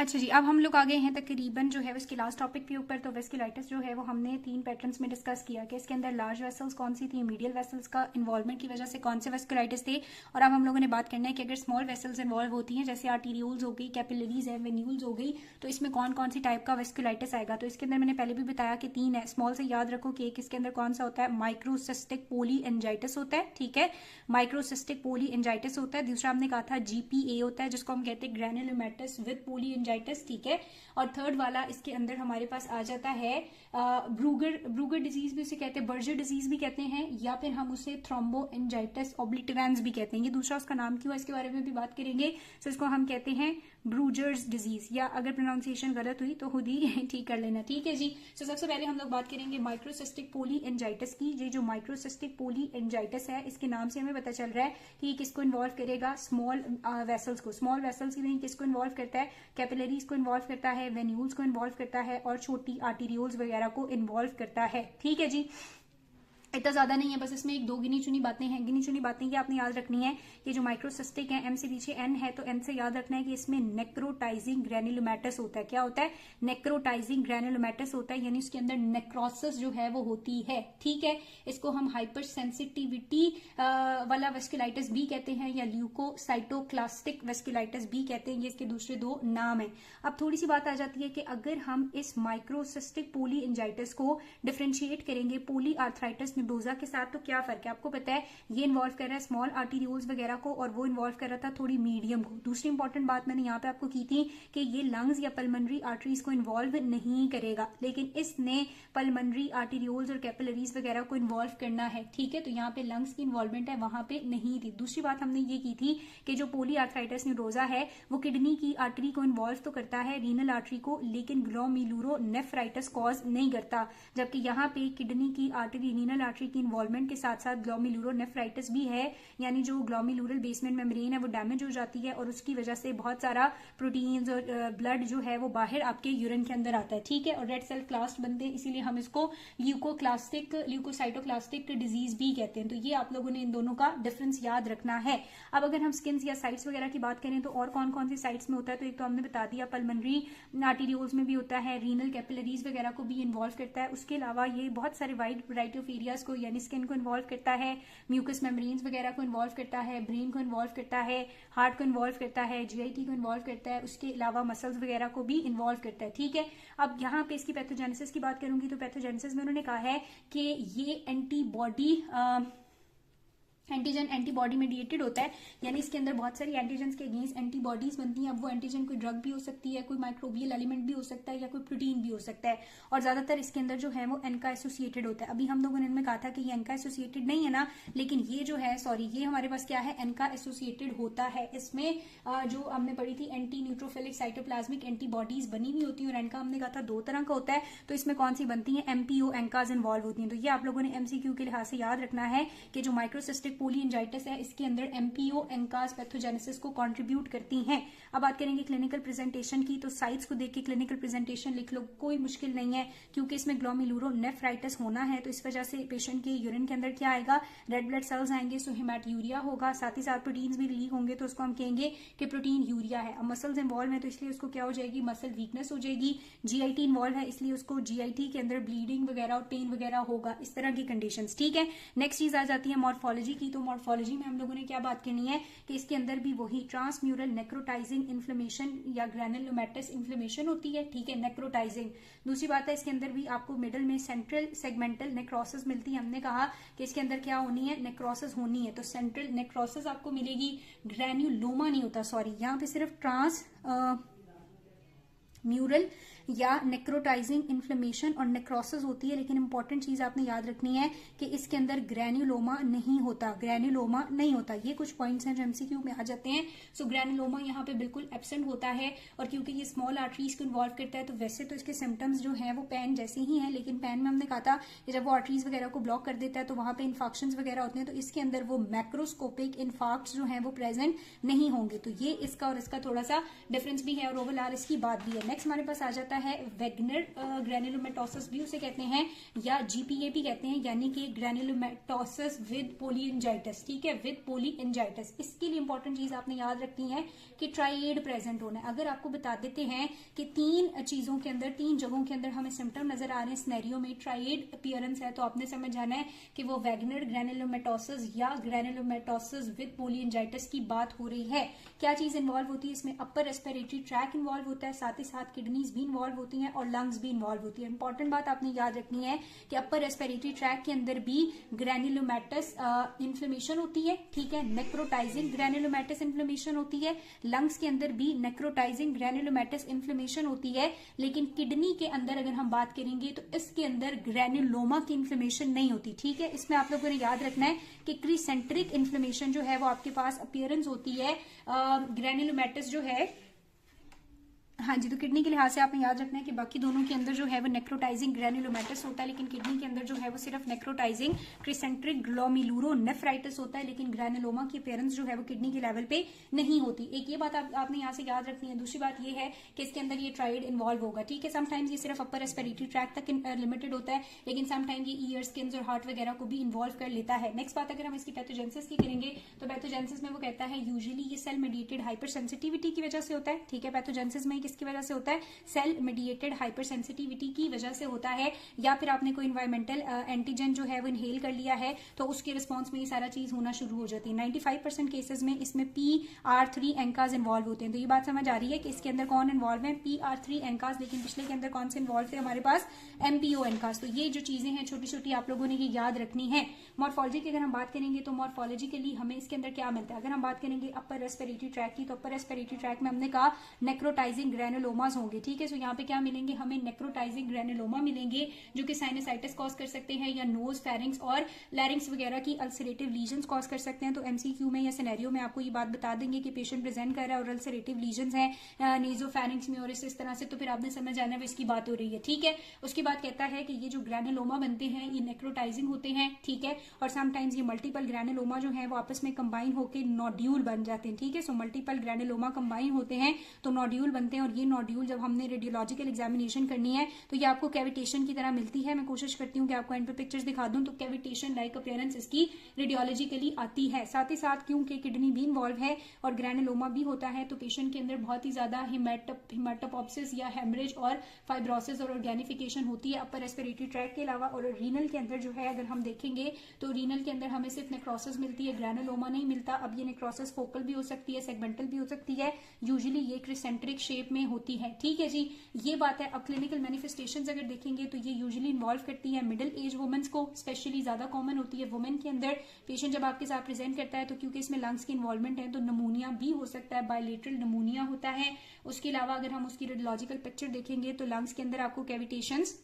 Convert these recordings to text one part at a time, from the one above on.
अच्छा जी, अब हम लोग आ गए हैं तकरीबन जो है उसके लास्ट टॉपिक के ऊपर। तो वेस्कुलाइटिस जो है वो हमने 3 पैटर्न्स में डिस्कस किया कि इसके अंदर लार्ज वेसल्स कौन सी थी, मीडियल वेसल्स का इन्वॉल्वमेंट की वजह से कौन से वेस्कुलाइटिस थे, और अब हम लोगों ने बात करना है कि अगर स्मॉल वेसल्स इन्वॉल्व होती हैं जैसे आर्टीरियोल्स हो गई, कैपिलरीज है, वेन्यूल्स हो गई, तो इसमें कौन कौन सी टाइप का वेस्कुलाइटिस आएगा। तो इसके अंदर मैंने पहले भी बताया कि 3 है। स्मॉल से याद रखो कि एक इसके अंदर कौन सा होता है, माइक्रोसिस्टिक पोली एंजाइटिस होता है, ठीक है, माइक्रोसिस्टिक पोली एंजाइटिस होता है। दूसरा हमने कहा था GPA होता है जिसको हम कहते हैं ग्रैनुलोमेटस विद पोली एंजाइटिस, ठीक है। और थर्ड वाला इसके अंदर हमारे पास आ जाता है ब्रूगर डिजीज भी उसे कहते हैं, बर्जर डिजीज भी कहते हैं, या फिर हम उसे थ्रोम्बोएंजाइटिस ऑब्लिटरेंस भी कहते हैं। ये दूसरा उसका नाम क्यों है इसके बारे में भी बात करेंगे। तो इसको हम कहते हैं ब्रूजर्स डिजीज, या अगर प्रोनाउंसिएशन गलत हुई तो खुद ही ठीक कर लेना, ठीक है जी। तो सबसे पहले हम लोग बात करेंगे माइक्रोसिस्टिक पोली एंजाइटिस की। ये जो माइक्रोसिस्टिक पोली एंजाइटिस है इसके नाम से हमें पता चल रहा है कि किसको इन्वॉल्व करेगा, स्मॉल वेसल्स को। स्मॉल वेसल्स की नहीं, किसको इन्वॉल्व करता है, कैपिलरीज को इन्वॉल्व करता है, वेन्यूल्स को इन्वॉल्व करता है, और छोटी आर्टीरियोल्स वगैरह को इन्वॉल्व करता है, ठीक है जी। इतना ज्यादा नहीं है, बस इसमें एक दो गिनी चुनी बातें हैं। गिनी चुनी बातें ये आपने याद रखनी है कि जो माइक्रोसिस्टिक है, एम से पीछे एन है, तो एन से याद रखना है कि इसमें नेक्रोटाइजिंग ग्रैनुलोमेटस होता है। क्या होता है, नेक्रोटाइजिंग ग्रैनुलोमेटस होता है, यानी उसके अंदर नेक्रोसिस जो है वो होती है, ठीक है। इसको हम हाइपर सेंसिटिविटी वाला वेस्कुलाइटिस भी कहते हैं, या ल्यूकोसाइटोक्लास्टिक वेस्कुलाइटिस भी कहते हैं। ये इसके दूसरे दो नाम है। अब थोड़ी सी बात आ जाती है कि अगर हम इस माइक्रोसिस्टिक पोली एंजाइटिस को डिफ्रेंशिएट करेंगे पोली आर्थराइटिस निडोजा के साथ, तो क्या फर्क है। आपको पता है ये इन्वॉल्व कर रहा है स्मॉल आर्टीरियोल्स वगैरह को, और वो इन्वॉल्व कर रहा था थोड़ी मीडियम को। दूसरी इंपॉर्टेंट बात मैंने यहाँ पे आपको की थी कि ये लंग्स या पल्मनरी आर्टरीज को इन्वॉल्व नहीं करेगा, लेकिन इसने पल्मनरी आर्टीरियोल्स और कैपिलरीज वगैरह को इन्वॉल्व करना है, ठीक है। तो यहाँ पे लंग्स की इन्वॉल्वमेंट है, वहां पे नहीं थी। दूसरी बात हमने ये की थी कि जो पोली आर्थराइटिस निडोजा है वो किडनी की आर्टरी को इन्वॉल्व तो करता है, रीनल आर्टरी को, लेकिन ग्लोमेरुलोनेफ्राइटिस कॉज नहीं करता। जबकि यहाँ पे किडनी की आर्टरी, रीनल आर्टरी की इन्वॉल्वमेंट के साथ साथ ग्लोमेरुलोनेफ्राइटिस भी है, यानी जो ग्लोमेरुलर बेसमेंट मेम्ब्रेन है वो डैमेज हो जाती है, और उसकी वजह से बहुत सारा प्रोटीन्स और ब्लड जो है वो बाहर आपके यूरिन के अंदर आता है, ठीक है। और रेड सेल क्लास्ट बनते हैं, इसीलिए हम इसको ल्यूकोसाइटोक्लास्टिक डिजीज भी कहते हैं। तो ये आप लोगों ने इन दोनों का डिफरेंस याद रखना है। अब अगर हम स्किन या साइट्स वगैरह की बात करें तो और कौन कौन सी साइट्स में होता है, तो एक तो हमने बता दिया पल्मनरी आर्टीरियोल्स में भी होता है, रीनल कैपिलरीज वगैरह को भी इन्वॉल्व करता है। उसके अलावा ये बहुत सारे वाइड वैरायटी ऑफ एरियाज को, यानी स्किन को इन्वॉल्व करता है, म्यूकस मेम्ब्रेन्स वगैरह को इन्वॉल्व करता है, ब्रेन को इन्वॉल्व करता है, हार्ट को इन्वॉल्व करता है, GIT को इन्वॉल्व करता है, उसके अलावा मसल्स वगैरह को भी इन्वॉल्व करता है, ठीक है। अब यहाँ पे इसकी पैथोजेनेसिस की बात करूंगी तो पैथोजेनेसिस में उन्होंने कहा है कि ये एंटीजन एंटीबॉडी मेडिएटेड होता है, यानी इसके अंदर बहुत सारी एंटीजन के अगेंस्ट एंटीबॉडीज बनती हैं। अब वो एंटीजन कोई ड्रग भी हो सकती है, कोई माइक्रोबियल एलिमेंट भी हो सकता है, या कोई प्रोटीन भी हो सकता है, और ज्यादातर इसके अंदर जो है वो एनका एसोसिएटेड होता है। अभी हम लोगों ने इनमें कहा था कि ये एनका एसोसिएटेड नहीं है ना, लेकिन ये जो है ये हमारे पास क्या है, एनका एसोसिएटेड होता है। इसमें जो हमने पढ़ी थी एंटी न्यूट्रोफिलिक साइटोप्लाज्मिक एंटीबॉडीज बनी हुई होती है, और एनका हमने कहा था 2 तरह का होता है। तो इसमें कौन सी बनती है, MPO एनकाज इन्वॉल्व होती है। तो ये आप लोगों ने MCQ के लिहाज से याद रखना है कि जो माइक्रोसिस्टिक पोली एंजाइटिस है इसके अंदर MPO एनकाज पैथोजेनेसिस को कंट्रीब्यूट करती हैं। अब बात करेंगे क्लिनिकल प्रेजेंटेशन की, तो साइट्स को देख के क्लिनिकल प्रेजेंटेशन लिख लो, कोई मुश्किल नहीं है, क्योंकि इसमें ग्लोमेरुलोनेफ्राइटिस होना है। तो इस वजह से पेशेंट के यूरिन के अंदर क्या आएगा, रेड ब्लड सेल्स आएंगे, सो हेमाटूरिया होगा, साथ ही साथ प्रोटीन्स भी रिलीज होंगे, तो उसको हम कहेंगे कि प्रोटीन यूरिया है। अब मसल्स इन्वॉल्व है तो इसलिए उसको क्या हो जाएगी, मसल वीकनेस हो जाएगी। GIT इन्वॉल्व है इसलिए उसको GIT के अंदर ब्लीडिंग वगैरह और पेन वगैरह होगा, इस तरह की कंडीशंस, ठीक है। नेक्स्ट चीज आ जाती है मॉर्फोलॉजी की। तो मॉर्फोलॉजी में हम लोगों ने क्या बात करनी है कि इसके अंदर भी वही ट्रांसम्यूरल नेक्रोटाइजिंग इन्फ्लेमेशन या ग्रैनुलोमेटस इन्फ्लेमेशन होती है, ठीक है, नेक्रोटाइजिंग। दूसरी बात है इसके अंदर भी आपको मिडल में सेंट्रल सेगमेंटल नेक्रोसिस मिलती है। हमने कहा कि इसके अंदर क्या होनी है, नेक्रोसिस होनी है, तो सेंट्रल नेक्रोसिस आपको मिलेगी, ग्रैन्युलोमा नहीं होता, सॉरी, यहाँ पे सिर्फ ट्रांस म्यूरल या नेक्रोटाइजिंग इन्फ्लेमेशन और नेक्रोसिस होती है। लेकिन इंपॉर्टेंट चीज आपने याद रखनी है कि इसके अंदर ग्रैन्युलोमा नहीं होता, ग्रैन्युलोमा नहीं होता। ये कुछ पॉइंट्स हैं जो MCQ में आ जाते हैं। सो ग्रैन्युलोमा यहाँ पे बिल्कुल एब्सेंट होता है, और क्योंकि ये स्मॉल आर्टरीज को इन्वॉल्व करता है तो वैसे तो इसके सिम्टम्स जो है वो पैन जैसे ही है, लेकिन पैन में हमने कहा था कि जब वो आर्टरीज वगैरह को ब्लॉक कर देता है तो वहां पे इन्फेक्शन वगैरह होते हैं, तो इसके अंदर वो मैक्रोस्कोपिक इन्फार्क्ट जो है वो प्रेजेंट नहीं होंगे। तो ये इसका और इसका थोड़ा सा डिफरेंस भी है, और ओवरऑल इसकी बात भी है। नेक्स्ट हमारे पास आ जाता है वेगनर ग्रैनुलोमेटोसिस भी उसे कहते हैं, या जीपीएपी कहते हैं, यानी कि ग्रैनुलोमेटोसिस विद पोलीएंजाइटिस। ठीक है, विद पोलीएंजाइटिस। इसके लिए इंपॉर्टेंट चीज आपने याद रखनी है कि ट्राइएड प्रेजेंट होना है। अगर आपको बता देते हैं कि 3 चीजों के अंदर, 3 जगहों के अंदर हमें सिम्टम नजर आ रहे हैं, सिनेरियो में ट्राइएड अपीयरेंस है, तो आपने समझ जाना है कि वो वेगनर ग्रैनुलोमेटोसिस या ग्रैनुलोमेटोसिस विद पोलीएंजाइटिस की बात हो रही है। क्या चीज इन्वॉल्व होती है इसमें? अपर रेस्पिरेटरी ट्रैक इन्वॉल्व होता है, साथ ही साथ किडनीज भी इन्वॉल्व होती हैं और लंग्स भी इन्वॉल्व होती है। इंपॉर्टेंट बात आपने याद रखनी है कि अपर रेस्पिरेटरी ट्रैक के अंदर भी ग्रैनुलोमेटस इन्फ्लेमेशन होती है। ठीक है, नेक्रोटाइजिंग ग्रैनुलोमेटस इन्फ्लेमेशन होती है। लंग्स के अंदर भी नेक्रोटाइजिंग ग्रैनुलोमेटस इन्फ्लेमेशन होती है। लेकिन किडनी के अंदर अगर हम बात करेंगे तो इसके अंदर ग्रैनुलोमा की इन्फ्लेमेशन नहीं होती। ठीक है, इसमें आप लोगों ने याद रखना है कि क्रीसेंट्रिक इन्फ्लेमेशन जो है वो आपके पास अपीयरेंस होती है ग्रैनुलोमेटस जो है। हाँ जी, तो किडनी के लिहाज से आपने याद रखना है कि बाकी दोनों के अंदर जो है वो नेक्रोटाइजिंग ग्रैनुलोमेटस होता है, लेकिन किडनी के अंदर जो है वो सिर्फ नेक्रोटाइजिंग क्रिसेंट्रिक ग्लोमेरुलोनेफ्राइटिस होता है, लेकिन ग्रैनुलोमा की अपीयरेंस जो है वो किडनी के लेवल पे नहीं होती। एक ये बात आपने यहाँ से याद रखनी है। दूसरी बात ये है कि इसके अंदर ये ट्राइड इन्वॉल्व होगा। ठीक है, समटाइम्स ये सिर्फ अपर रेस्पिरेटरी ट्रैक तक लिमिटेड होता है, लेकिन समटाइम ये ईयर, स्किन और हार्ट वगैरह को भी इन्वॉल्व कर लेता है। नेक्स्ट बात अगर हम इसकी पैथोजेनेसिस की करेंगे तो पैथोजेनेसिस में वो कहता है यूजुअली ये सेल मेडिएटेड हाइपर सेंसिटिविटी की वजह से होता है। ठीक है, पैथोजेनेसिस में किसकी वजह से होता है? सेल मेडिएटेड हाइपर सेंसिटिविटी की वजह से होता है, या फिर आपने कोई इन्वायरमेंटल एंटीजन जो है वो इनहेल कर लिया है तो उसके रिस्पॉन्स में ये सारा चीज होना शुरू हो जाती है। 95% केसेस में इसमें PR3 एंकाज इन्वॉल्व होते हैं। तो ये बात समझ आ रही है कि इसके अंदर कौन इन्वॉल्व है? PR3 एंकाज। लेकिन पिछले के अंदर कौन से इन्वॉल्व थे हमारे पास? MPO एंकाज। तो ये जो चीजें हैं छोटी छोटी आप लोगों ने ये याद रखनी है। मॉर्फोलॉजी की अगर हम बात करेंगे तो मॉर्फोलॉजिकली हमें इसके अंदर क्या मिलता है? अगर हम बात करेंगे अपर रेस्पिरेटरी ट्रैक की, तो अपर रेस्पिरेटरी ट्रैक में हमने कहा नेक्रोटाइजिंग ग्रैनुलोमास होंगे। ठीक है, सो यहाँ पे क्या मिलेंगे? हमें नेक्रोटाइजिंग ग्रैनुलोमा मिलेंगे जो कि साइनसाइटिस कॉज कर सकते हैं, या नोज, फेरिंग्स और लैरिंग्स वगैरह की अल्सरेटिव लीजन्स कॉज कर सकते हैं। तो MCQ में या सिनेरियो में आपको ये बात बता देंगे कि पेशेंट प्रेजेंट कर रहा है और अल्सरेटिव लीजन्स हैं नेजो फेरिंग्स में और इस तरह से, तो फिर आपने समझ जाना है इसकी बात हो रही है। ठीक है, उसके बाद कहता है कि ये जो ग्रैनुलोमा बनते हैं ये नेक्रोटाइजिंग होते हैं। ठीक है, और समटाइम्स ये मल्टीपल ग्रैनुलोमा जो है वो आपस में कंबाइन होकर नोड्यूल बन जाते हैं। ठीक है, सो मल्टीपल ग्रैनुलोमा कंबाइन होते हैं तो नोड्यूल बनते हैं, और ये नोड्यूल जब हमने रेडियोलॉजिकल एग्जामिनेशन करनी है तो ये आपको कैविटेशन की तरह मिलती है। मैं कोशिश करती हूँ कि आपको एंड पे पिक्चर्स दिखा दूं, तो कैविटेशन लाइक अपीयरेंस इसकी रेडियोलॉजिकली आती है। साथ ही साथ क्योंकि किडनी भी इन्वॉल्व है और ग्रैनुलोमा भी होता है तो पेशेंट के अंदर बहुत ही ज्यादा हिमेटोपॉप्सिस या हेमरेज और फाइब्रोसिस और ऑर्गेनिफिकेशन होती है अपर रेस्पिरेटरी ट्रैक के अलावा। और रीनल के अंदर जो है अगर हम देखेंगे तो रीनल के अंदर हमें सिर्फ नेक्रोसिस मिलती है, ग्रैनुलोमा नहीं मिलता। अब ये नेक्रोसिस फोकल भी हो सकती है, सेगमेंटल भी हो सकती है, यूजुअली ये क्रिसेंट्रिक शेप में होती है। ठीक है जी, ये बात है। अब क्लिनिकल मैनिफेस्टेशंस अगर देखेंगे तो ये यूजुअली इन्वॉल्व करती है मिडिल एज वुमेन्स को, स्पेशली ज्यादा कॉमन होती है वुमेन के अंदर। पेशेंट जब आपके साथ प्रेजेंट करता है तो क्योंकि इसमें लंग्स की इन्वॉल्वमेंट है तो नमूनिया भी हो सकता है, बायलेटरल नमूनिया होता है। उसके अलावा अगर हम उसकी रेडियोलॉजिकल पिक्चर देखेंगे तो लंग्स के अंदर आपको कैविटेशंस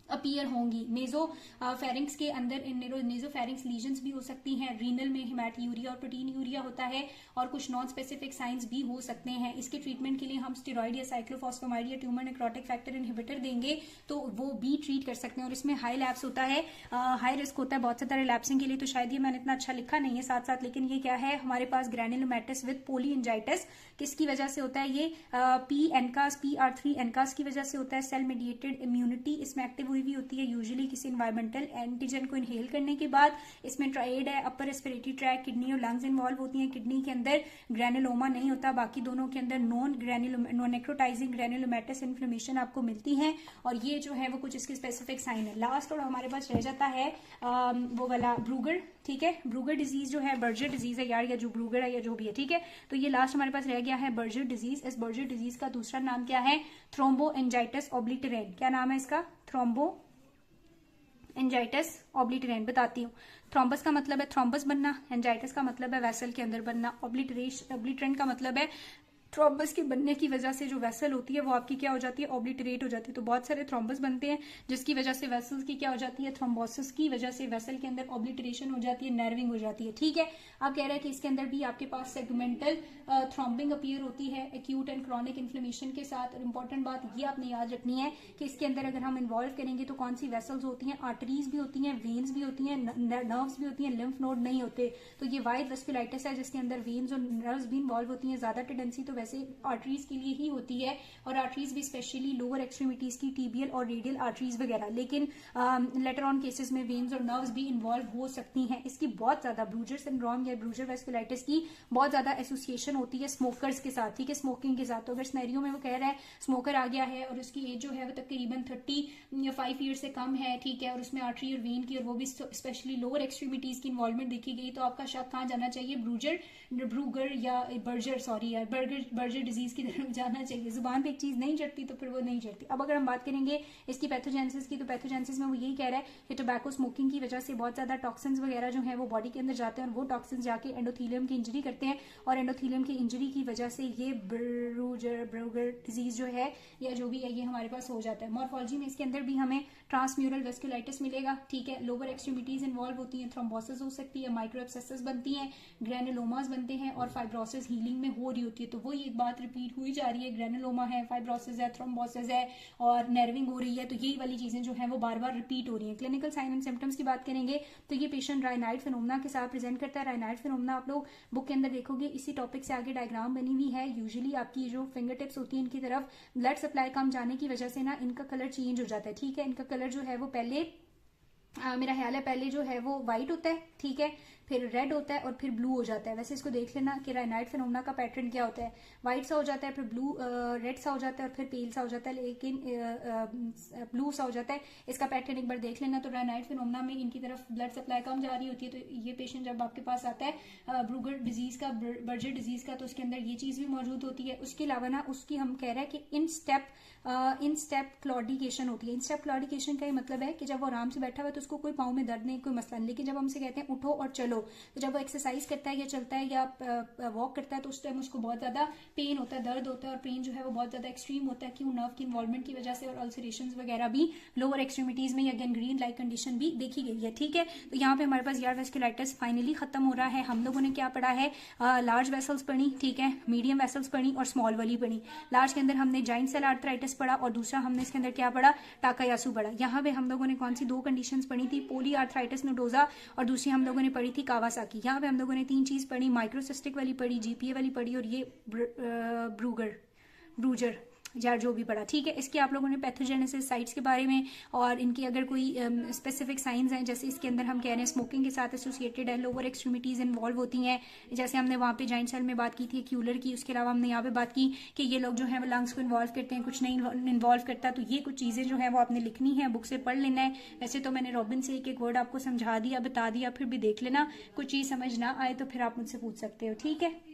अपीयर होंगी। नेजो फेरिंग्स के अंदर नेजो फेरिंग्स लीजन्स भी हो सकती हैं। रीनल में हिमैट यूरिया और प्रोटीन यूरिया होता है और कुछ नॉन स्पेसिफिक साइंस भी हो सकते हैं। इसके ट्रीटमेंट के लिए हम स्टेरॉइड या साइक्लोफॉस्फेमाइड या ट्यूमर नेक्रोटिक फैक्टर इनहिबिटर देंगे तो वो भी ट्रीट कर सकते हैं। और इसमें हाई लैप्स होता है, हाई रिस्क होता है बहुत से तरह लैप्सिंग के लिए, तो शायद ये मैंने इतना अच्छा लिखा नहीं है साथ साथ। लेकिन ये क्या है हमारे पास ग्रैनुलोमेटस विद पोलीएंजाइटिस किसकी वजह से होता है? ये PR3 एनकास की वजह से होता है। सेल मेडिएटेड इम्यूनिटी इसमें एक्टिव हुई भी होती है यूजुअली किसी एनवायरमेंटल एंटीजन को इनहेल करने के बाद। इसमें ट्राइड है, अपर रेस्पिरेटरी ट्रैक, किडनी और लंग्स इन्वॉल्व होती हैं। किडनी के अंदर ग्रैनुलोमा नहीं होता, बाकी दोनों के अंदर नॉन नेक्रोटाइजिंग ग्रैनुलोमेटस इन्फ्लेमेशन आपको मिलती है। और ये जो है वो कुछ इसके स्पेसिफिक साइन है। लास्ट और हमारे पास रह जाता है वो वाला ब्रूगर। ठीक है, ब्रूगर डिजीज जो है बर्जर डिजीज है यार, या जो ब्रूगर है या जो भी है। ठीक है, तो ये लास्ट हमारे पास रह गया है बर्जर डिजीज। इस बर्जर डिजीज का दूसरा नाम क्या है? थ्रोम्बोएंजाइटिस ऑब्लिटरेन। क्या नाम है इसका? Thromboangiitis obliterans. बताती हूँ। थ्रोम्बस का मतलब है थ्रोम्बस बनना, एंजाइटिस का मतलब है वेसल के अंदर बनना, ऑब्लिटरेन का मतलब है थ्रोम्बस के बनने की वजह से जो वेसल होती है वो आपकी क्या हो जाती है? ऑब्लिटरेट हो जाती है। तो बहुत सारे थ्रोम्बस बनते हैं जिसकी वजह से वेसल्स की क्या हो जाती है? थ्रोम्बोसिस की वजह से वेसल के अंदर ऑब्लिटरेशन हो जाती है, नर्विंग हो जाती है। ठीक है, आप कह रहे हैं कि इसके अंदर भी आपके पास सेगमेंटल थ्रोम्बिंग अपीयर होती है एक्यूट एंड क्रॉनिक इन्फ्लेमेशन के साथ। और इंपॉर्टेंट बात ये आपने याद रखनी है कि इसके अंदर अगर हम इन्वॉल्व करेंगे तो कौन सी वेसल्स होती हैं? आर्टरीज भी होती हैं, वेन्स भी होती हैं, नर्व्स भी होती हैं, लिम्फ नोड नहीं होते। तो ये वाइड वेस्कुलाइटिस है जिसके अंदर वेन्स और नर्व्स भी इन्वॉल्व होती हैं। ज्यादा टेंडेंसी तो वैसे आर्टरीज के लिए ही होती है, और आर्टरीज भी स्पेशली लोअर एक्सट्रीमिटीज की टीबियल और रेडियल आर्टरीज वगैरह, लेकिन लेटर ऑन केसेस में वेन्स और नर्व्स भी इन्वॉल्व हो सकती हैं। इसकी बहुत ज्यादा ब्रूजर सिंड्रोम या ब्रूजर वेस्कुलाइटिस की बहुत ज्यादा एसोसिएशन होती है स्मोकर्स के साथ, ठीक है, स्मोकिंग के साथ। तो अगर स्नेरियो में वो कह रहा है स्मोकर आ गया है और उसकी एज जो है वो तकरीबन 35 ईयर से कम है, ठीक है, और उसमें आर्टरी और वेन की और वो भी स्पेशली लोअर एक्सट्रीमिटीज की इन्वॉल्वमेंट देखी गई, तो आपका शक कहाँ जाना चाहिए, ब्रूगर या बर्जर डिजीज की तरफ जाना चाहिए। जुबान पे एक चीज नहीं चढ़ती तो फिर वो नहीं चढ़ती। अब अगर हम बात करेंगे इसकी पैथोजेनेसिस की, तो पैथोजेनेसिस में वो यही कह रहा है कि टोबैको स्मोकिंग की वजह से बहुत ज्यादा टॉक्सिन्स वगैरह जो है वो बॉडी के अंदर जाते हैं और वो टॉक्सिन्स जाके एंडोथीलियम की इंजरी करते हैं, और एंडोथीलियम की इंजरी की वजह से ये ब्रूगर डिजीज जो है या जो भी है ये हमारे पास हो जाता है। मॉर्फोलॉजी में इसके अंदर भी हमें ट्रांसम्यूरल वेस्कुलाइटिस मिलेगा, ठीक है, लोअर एक्सट्रीमिटीज इन्वॉल्व होती हैं, थ्रोम्बोसिस हो सकती है, माइक्रो एब्सेसेस बनती हैं, ग्रेनुलोमास बनते हैं और फाइब्रोसिस हीलिंग में हो रही होती है। तो वो एक बात रिपीट हुई जा रही है, ग्रेनुलोमा है, फाइब्रोसिस है, थ्रोम्बोसिस है और नर्विंग हो रही है, तो यही वाली चीजें जो है वो बार बार रिपीट हो रही है। क्लिनिकल साइन एंड सिम्टम्स की बात करेंगे तो ये पेशेंट रायनाइड फिनोमेना के साथ प्रेजेंट करता है। रायनाइड फिनोमेना आप लोग बुक के अंदर देखोगे, इसी टॉपिक से आगे डायग्राम बनी हुई है। यूजुअली आपकी जो फिंगर टिप्स होती है इनकी तरफ ब्लड सप्लाई कम जाने की वजह से ना इनका कलर चेंज हो जाता है, ठीक है, इनका कलर जो है वो पहले मेरा ख्याल है पहले जो है वो व्हाइट होता है, ठीक है, फिर रेड होता है और फिर ब्लू हो जाता है। वैसे इसको देख लेना कि रायनाइड फिनोमेना का पैटर्न क्या होता है, व्हाइट सा हो जाता है, फिर ब्लू रेड सा हो जाता है और फिर पेल सा हो जाता है, लेकिन ब्लू सा हो जाता है। इसका पैटर्न एक बार देख लेना। तो रायनाइड फिनोमेना में इनकी तरफ ब्लड सप्लाई कम जा रही होती है, तो ये पेशेंट जब आपके पास आता है ब्रूगर डिजीज का, बर्जर डिजीज का, तो उसके अंदर ये चीज भी मौजूद होती है। उसके अलावा ना उसकी हम कह रहे हैं कि इन स्टेप क्लॉडिकेशन होती है। इन स्टेप क्लॉडिकेशन का ये मतलब है कि जब वो आराम से बैठा हुआ है तो उसको कोई पाँव में दर्द नहीं, कोई मसला नहीं, लेकिन जब हमसे कहते हैं उठो और चलो, तो जब वो एक्सरसाइज करता है या चलता है या वॉक करता है तो उस टाइम उसको बहुत ज्यादा पेन होता है, दर्द होता है, और पेन जो है वो बहुत ज्यादा एक्सट्रीम होता है, क्यों, नर्व की इन्वॉल्वमेंट की वजह से, और अल्सरेशंस वगैरह भी लोअर एक्सट्रीमिटीज में या गैंग्रीन लाइक कंडीशन भी देखी गई है, ठीक है। तो यहाँ पे हमारे पास यार वेस्कुलाइटिस फाइनली खत्म हो रहा है। हम लोगों ने क्या पढ़ा है, लार्ज वेसल्स पढ़ी, ठीक है, मीडियम वेसल्स पढ़ी और स्मॉल वाली पढ़ी। लार्ज के अंदर हमने जॉइंट सेल आर्थराइटिस पढ़ा और दूसरा हमने इसके अंदर क्या पढ़ा, टाकायासु पढ़ा। यहाँ पे हम लोगों ने कौन सी दो कंडीशंस पढ़ी थी, पोली आर्थराइटिस नोडोजा, और दूसरी हम लोगों ने पढ़ी थी कावासाकी। यहाँ पे हम लोगों ने तीन चीज पढ़ी, माइक्रोसिस्टिक वाली पढ़ी, जीपीए वाली पढ़ी और ये ब्रूजर या जो भी पढ़ा, ठीक है। इसके आप लोगों ने पैथोजेनेसिस साइट्स के बारे में और इनकी अगर कोई स्पेसिफिक साइंस हैं, जैसे इसके अंदर हम कह रहे हैं स्मोकिंग के साथ एसोसिएटेड है, लोअर एक्सट्रीमिटीज इन्वॉल्व होती हैं, जैसे हमने वहाँ पे जॉइंट सेल में बात की थी क्यूलर की। उसके अलावा हमने यहाँ पे बात की कि ये लोग जो है वो लंग्स को इन्वॉल्व करते हैं, कुछ नहीं इन्वॉल्व करता। तो ये कुछ चीज़ें जो है वो आपने लिखनी है, बुक से पढ़ लेना है। वैसे तो मैंने रॉबिन से एक एक वर्ड आपको समझा दिया, बता दिया, फिर भी देख लेना, कुछ चीज़ समझ ना आए तो फिर आप मुझसे पूछ सकते हो, ठीक है।